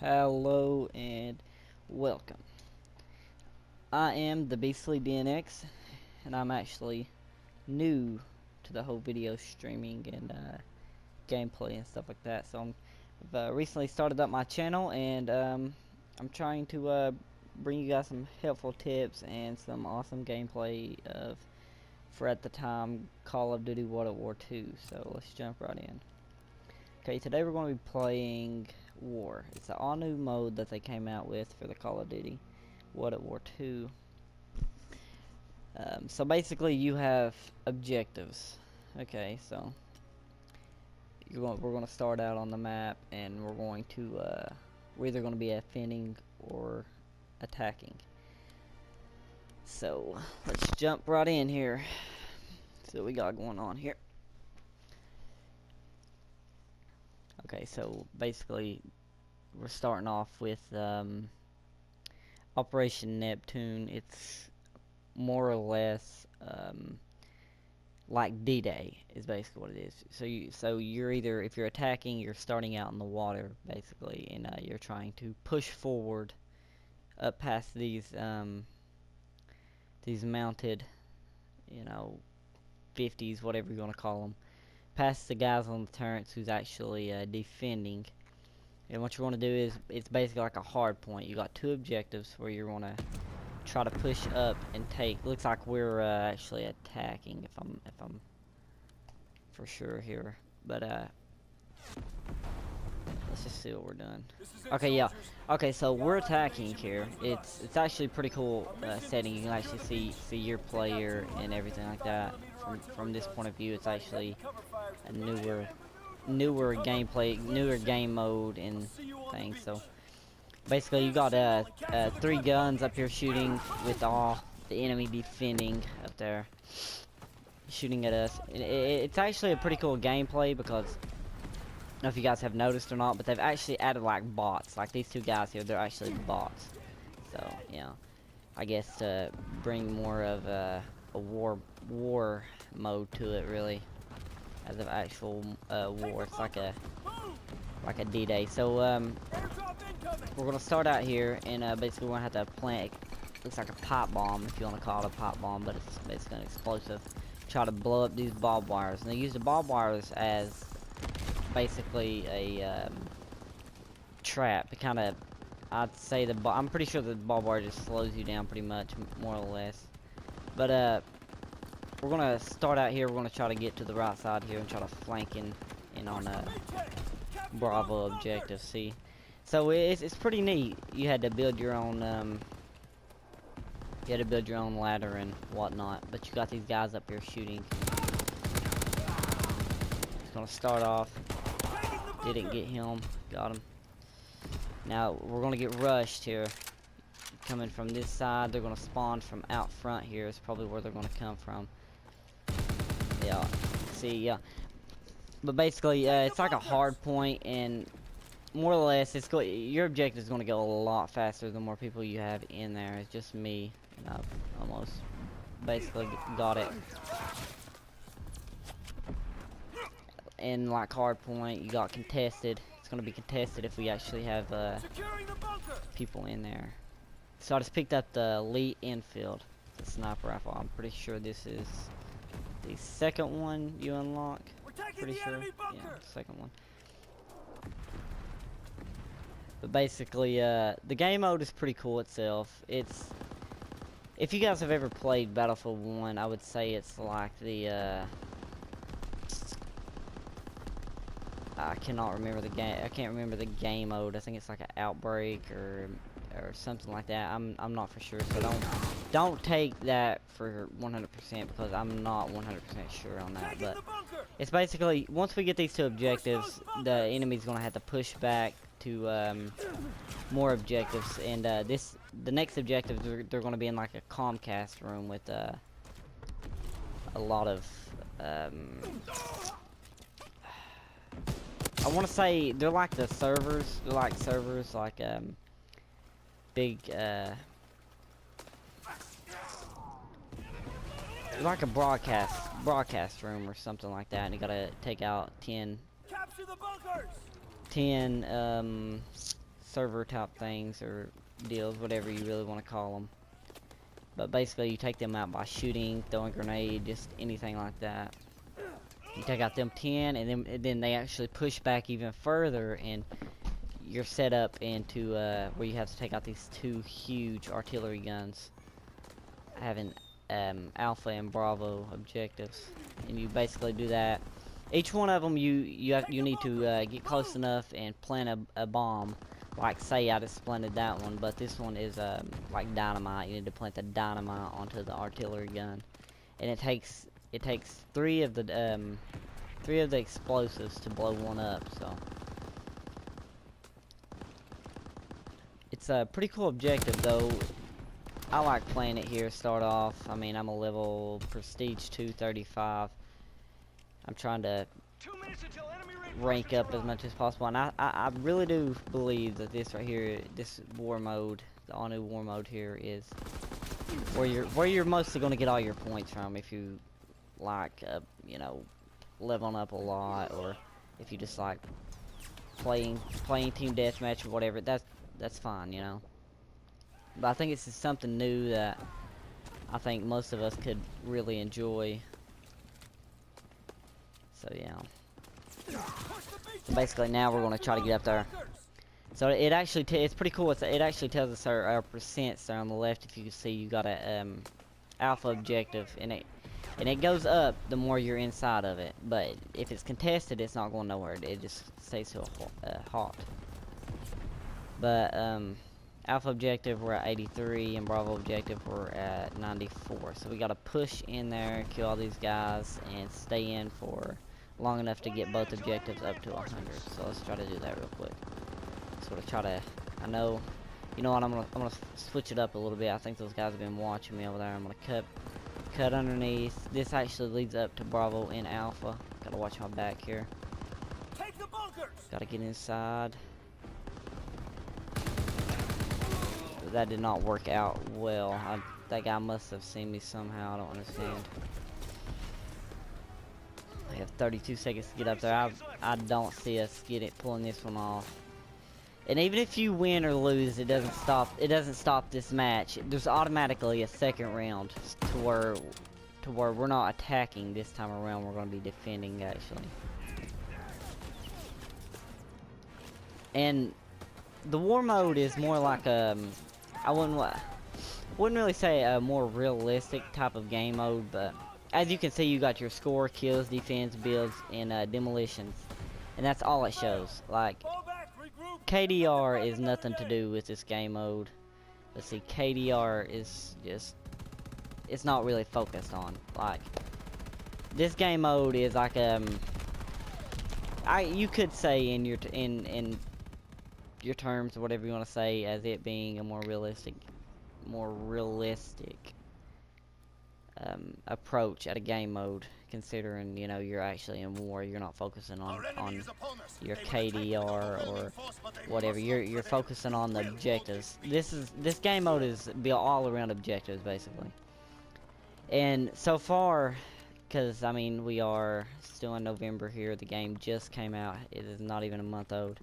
Hello and welcome. I am TheBestlydnx, and I'm actually new to the whole video streaming and gameplay and stuff like that. So I've recently started up my channel, and I'm trying to bring you guys some helpful tips and some awesome gameplay for at the time Call of Duty World War II. So let's jump right in. Okay, today we're going to be playing War. It's an all-new mode that they came out with for the Call of Duty World War II. So basically, you have objectives. Okay, so we're going to start out on the map, and we're either going to be defending or attacking. So let's jump right in here. See what we got going on here. Okay, so basically we're starting off with Operation Neptune. It's more or less like D-Day is basically what it is. So you're either, if you're attacking, you're starting out in the water basically, and you're trying to push forward up past these mounted, 50s, whatever you want to call them, past the guys on the turrets who's actually defending. And what you want to do is, it's basically like a hard point. You got two objectives where you want to try to push up and take. Looks like we're actually attacking, if I'm for sure here. But let's just see what we're doing. Okay, yeah. Okay, so we're attacking here. It's actually pretty cool setting. You can actually see your player and everything like that. From this point of view, it's actually a newer gameplay, newer game mode and things. So basically, you got 3 guns up here shooting, with all the enemy defending up there, shooting at us. It's actually a pretty cool gameplay, because I don't know if you guys have noticed or not, but they've actually added like bots. Like these 2 guys here, they're actually bots. So I guess to bring more of a war mode to it, really, as of actual war. It's like a D-Day. So we're gonna start out here, and basically we're gonna have to plant, looks like a pipe bomb, if you want to call it a pipe bomb, but it's basically an explosive. Try to blow up these barbed wires, and they use the barbed wires as basically a trap. It kind of, I'd say I'm pretty sure the barbed wire just slows you down pretty much, more or less. But we're gonna start out here. We're gonna try to get to the right side here and try to flank in on Bravo objective C. So it's pretty neat. You had to build your own ladder and whatnot, but you got these guys up here shooting. Just gonna start off. Didn't get him. Got him. Now we're gonna get rushed here. Coming from this side, they're gonna spawn from out front here. Is probably where they're gonna come from. Yeah. See, yeah. But basically, it's like a hard point, and more or less, your objective is going to go a lot faster the more people you have in there. It's just me, and I've almost basically got it. And like hard point, you got contested. It's going to be contested if we actually have people in there. So I just picked up the elite infield, the sniper rifle. I'm pretty sure this is the second one you unlock. Pretty sure. Yeah, second one. But basically, the game mode is pretty cool itself. If you guys have ever played Battlefield 1, I would say it's like the I cannot remember the game. I can't remember the game mode. I think it's like an Outbreak or something like that. I'm not for sure. So don't take that for 100%, because I'm not 100% sure on that. But it's basically, once we get these 2 objectives, the enemy's gonna have to push back to more objectives, and the next objective, they're gonna be in like a Comcast room with a lot of I want to say they're like the servers. They're like servers, like big like a broadcast room or something like that, and you gotta take out 10 server type things or deals, whatever you really want to call them. But basically, you take them out by shooting, throwing a grenade, just anything like that. You take out them 10, and then they actually push back even further, and you're set up into where you have to take out these 2 huge artillery guns, having Alpha and Bravo objectives, and you basically do that. Each one of them, you need to get close enough and plant a bomb. Like, say I just planted that one, but this one is like dynamite. You need to plant the dynamite onto the artillery gun, and it takes 3 of the explosives to blow one up. So it's a pretty cool objective, though. I like playing it here. Start off. I mean, I'm a level prestige 235. I'm trying to rank up as much as possible, and I really do believe that this right here, this war mode, the all new war mode here, is where you're mostly going to get all your points from. If you like, you know, leveling up a lot, or if you just like playing team deathmatch or whatever, that's fine, you know. But I think it's just something new that I think most of us could really enjoy. So yeah. So basically, now we're going to try to get up there. So it actually it's pretty cool. It actually tells us our percents there on the left. If you can see, you got a alpha objective, and it goes up the more you're inside of it. But if it's contested, it's not going nowhere. It just stays so hot. But alpha objective, we're at 83, and Bravo objective, we're at 94. So we got to push in there, kill all these guys, and stay in for long enough to get both objectives up to 100. So let's try to do that real quick. Sort of try to, I know, you know what, I'm gonna switch it up a little bit. I think those guys have been watching me over there. I'm gonna cut underneath. This actually leads up to Bravo and Alpha. Gotta watch my back here. Take the bunkers. Gotta get inside. That did not work out well. That guy must have seen me somehow. I don't understand. I have 32 seconds to get up there. I don't see us pulling this one off. And even if you win or lose, it doesn't stop this match. There's automatically a second round to where we're not attacking this time around. We're going to be defending, actually. And the war mode is more like I wouldn't really say a more realistic type of game mode, but as you can see, you got your score, kills, defense, builds, and demolitions, and that's all it shows. Like, KDR is nothing to do with this game mode. Let's see, KDR is just, it's not really focused on. Like, this game mode is like you could say in your terms, or whatever you want to say, as it being a more realistic approach at a game mode, considering, you know, you're actually in war. You're not focusing on your KDR or whatever. You're focusing on the objectives. This game mode is built all around objectives, basically. And so far, because I mean, we are still in November here, the game just came out. It is not even a month old.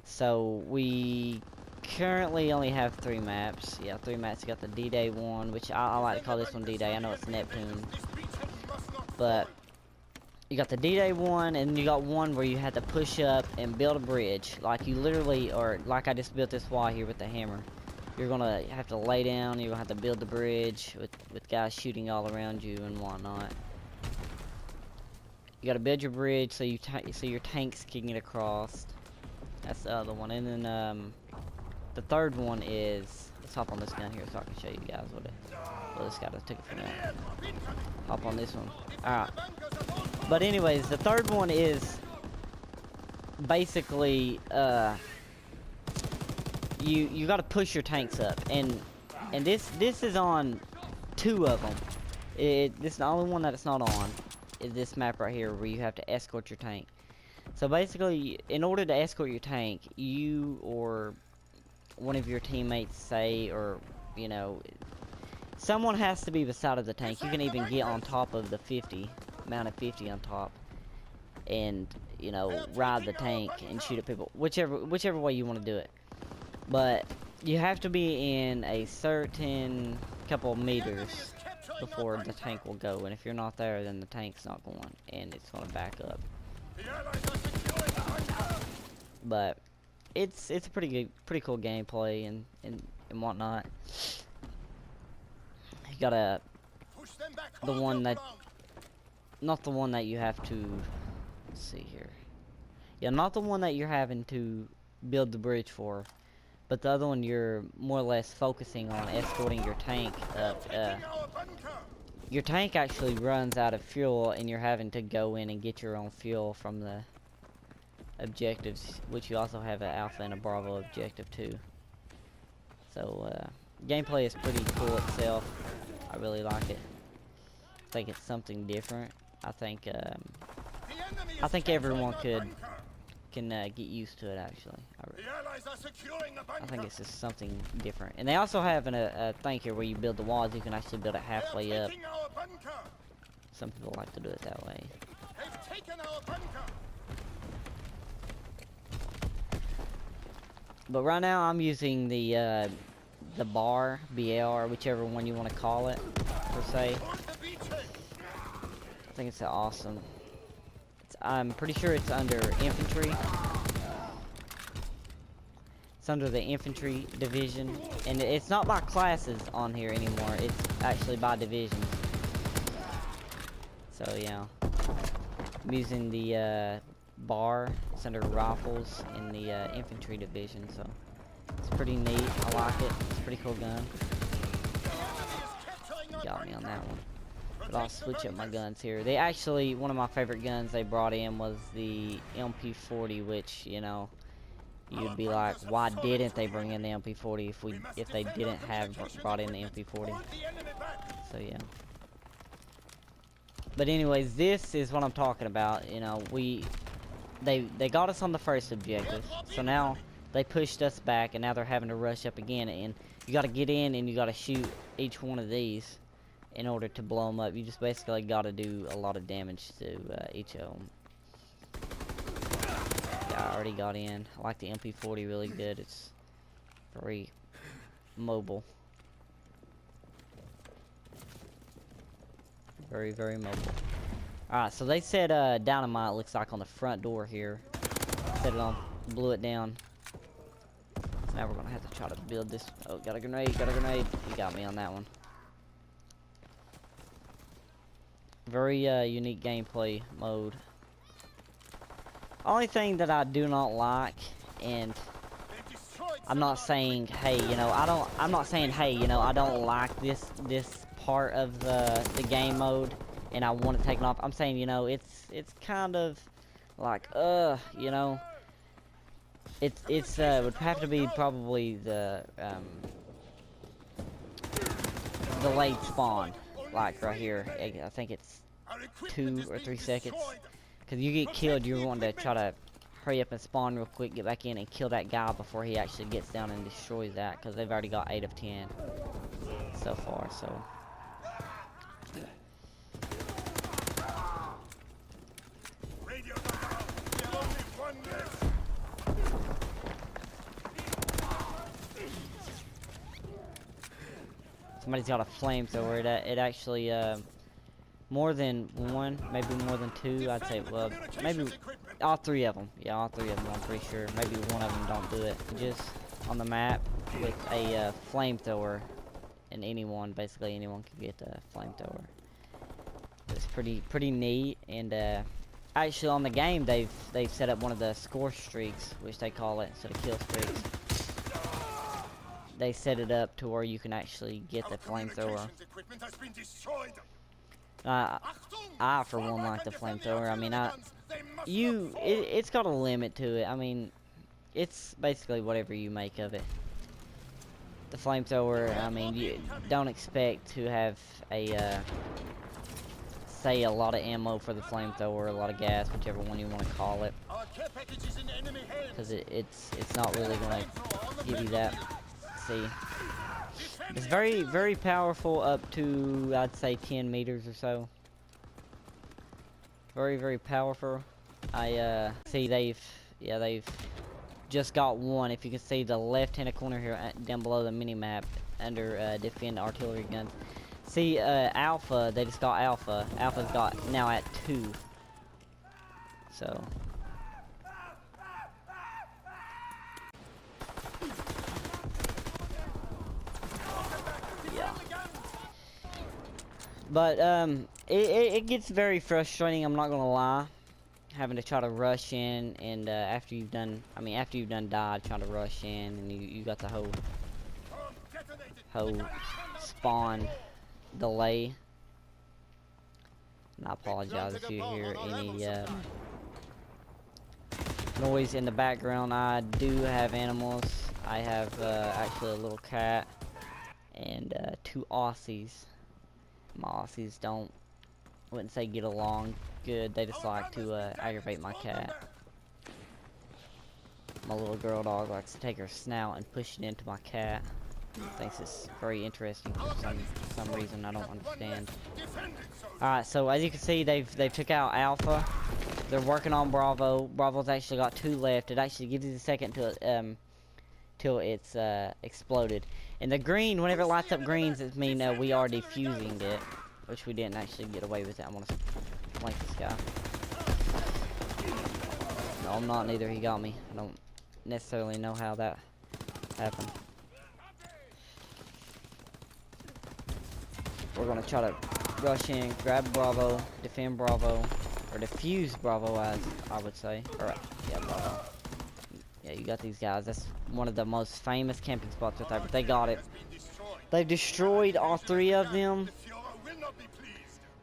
So we currently only have 3 maps. Yeah, 3 maps. You got the D-Day one, which I like to call this one D-Day. I know it's Neptune, but you got the D-Day one, and you got one where you have to push up and build a bridge. Like, you literally, or like I just built this wall here with the hammer. You're gonna have to lay down. You're gonna have to build the bridge with guys shooting all around you and whatnot. You gotta build your bridge so your tanks can get across. That's the other one. And then the third one is, let's hop on this gun here so I can show you guys what it. Well, this guy just took it from there. Hop on this one. Alright. But anyways, the third one is basically you got to push your tanks up, and this is on 2 of them. This is the only one that it's not on, is this map right here where you have to escort your tank. So basically, in order to escort your tank, you or one of your teammates, say, or, you know, someone has to be beside of the tank. You can even get on top of the 50, mounted 50 on top, and, you know, ride the tank and shoot at people, whichever way you want to do it. but you have to be in a certain couple meters before the tank will go, and if you're not there, then the tank's not going, and it's gonna back up. But it's a pretty cool gameplay and whatnot. You gotta the one that not the one that you have to let's see here. Yeah, not the one that you're having to build the bridge for, but the other one you're more or less focusing on escorting your tank up. Your tank actually runs out of fuel, and you're having to go in and get your own fuel from the objectives, which you also have an Alpha and a Bravo objective too. So gameplay is pretty cool itself. I really like it. I think it's something different. I think everyone can get used to it. Actually, I think it's just something different. And they also have a thing here where you build the walls. You can actually build it halfway up. Some people like to do it that way. But right now I'm using the bar, BL, or whichever one you want to call it, per se. I think it's awesome. I'm pretty sure it's under infantry. It's under the infantry division, and it's not by classes on here anymore. It's actually by divisions. So yeah, I'm using the bar. It's under rifles in the infantry division, so it's pretty neat. I like it. It's a pretty cool gun. Got me on that one. But I'll switch up my guns here. They actually, one of my favorite guns they brought in was the MP40, which, you know, you'd be like, why didn't they bring in the MP40 if they didn't have brought in the MP40? So yeah. But anyways, this is what I'm talking about. You know, they got us on the first objective, so now they pushed us back, and now they're having to rush up again. And you got to get in, and you got to shoot each one of these in order to blow them up. You just basically got to do a lot of damage to each of them. Yeah, I already got in. I like the MP40 really good. It's very mobile. Very, very mobile. Alright, so they said dynamite looks like on the front door here. Set it on, blew it down. So now we're gonna have to try to build this. Oh, got a grenade, got a grenade. You got me on that one. Very unique gameplay mode. Only thing that I do not like, and I'm not saying, hey, you know, I'm not saying, hey, you know, I don't like this part of the game mode, and I want to take it off. I'm saying, you know, it's kind of like, you know, it's would have to be probably the delayed spawn, like right here. I think it's 2 or 3 seconds. Because you get killed, you're wanting to try to hurry up and spawn real quick, get back in and kill that guy before he actually gets down and destroys that. Because they've already got 8 of 10 so far, so. Somebody's got a flamethrower. It actually, more than one, maybe more than 2, I'd say, well, maybe all 3 of them. Yeah, all 3 of them, I'm pretty sure. Maybe one of them don't do it. Just on the map with a flamethrower, and basically anyone can get a flamethrower. It's pretty neat, and actually on the game they've set up one of the score streaks, which they call it, instead of kill streaks. They set it up to where you can actually get the flamethrower. I for one like the flamethrower. I mean, it's got a limit to it. I mean, it's basically whatever you make of it. The flamethrower, I mean, you don't expect to have a say a lot of ammo for the flamethrower, a lot of gas, whichever one you want to call it, because it's not really gonna give you that. See, it's very powerful up to, I'd say, 10 meters or so. Very powerful. I see they've just got one. If you can see the left-hand corner here, down below the mini-map, under defend artillery guns. See, Alpha, they just got Alpha. Alpha's got now at 2. So. Yeah. But, it gets very frustrating, I'm not gonna lie. Having to try to rush in, and, after you've done died, trying to rush in, and you got the whole spawn delay. And I apologize if you hear any noise in the background. I do have animals. I have actually a little cat and 2 Aussies. My Aussies wouldn't say get along good. They just like to aggravate my cat. My little girl dog likes to take her snout and push it into my cat. Thinks it's very interesting for some reason I don't understand. Alright, so as you can see, they've took out Alpha. They're working on Bravo. Bravo's actually got 2 left. It actually gives you a second till it's exploded. And the green, whenever it lights up greens, it means we are defusing it, which we didn't actually get away with it. I'm gonna flank this guy. No, I'm not. Neither. He got me. I don't necessarily know how that happened. We're gonna try to rush in, grab Bravo, defend Bravo, or defuse Bravo, as I would say. Or yeah, Bravo. Yeah, you got these guys. That's one of the most famous camping spots right there. But they got it. They've destroyed all 3 of them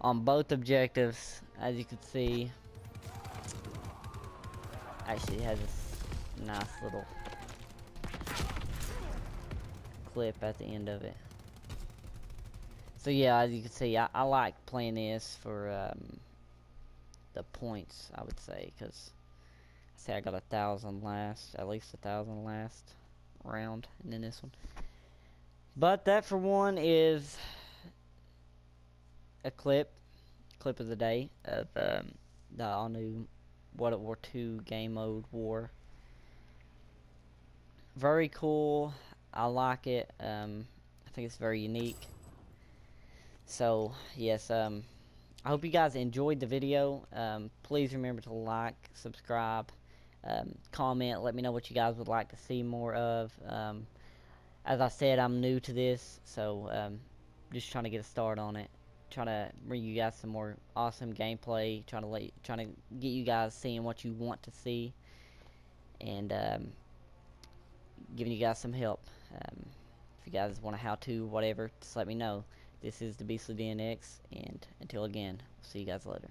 on both objectives, as you can see. Actually, it has this nice little clip at the end of it. So yeah, as you can see, I like playing this for the points, I would say, because I got 1,000 last, at least 1,000 last round, and then this one. But that for one is a clip of the day of the all new World War II game mode war. Very cool. I like it. I think it's very unique. So yes, I hope you guys enjoyed the video. Please remember to like, subscribe, comment, let me know what you guys would like to see more of. As I said, I'm new to this, so just trying to get a start on it. Trying to bring you guys some more awesome gameplay. Trying to get you guys seeing what you want to see, and giving you guys some help. If you guys want a how-to, whatever, just let me know. This is TheBestlydnx, and until again, see you guys later.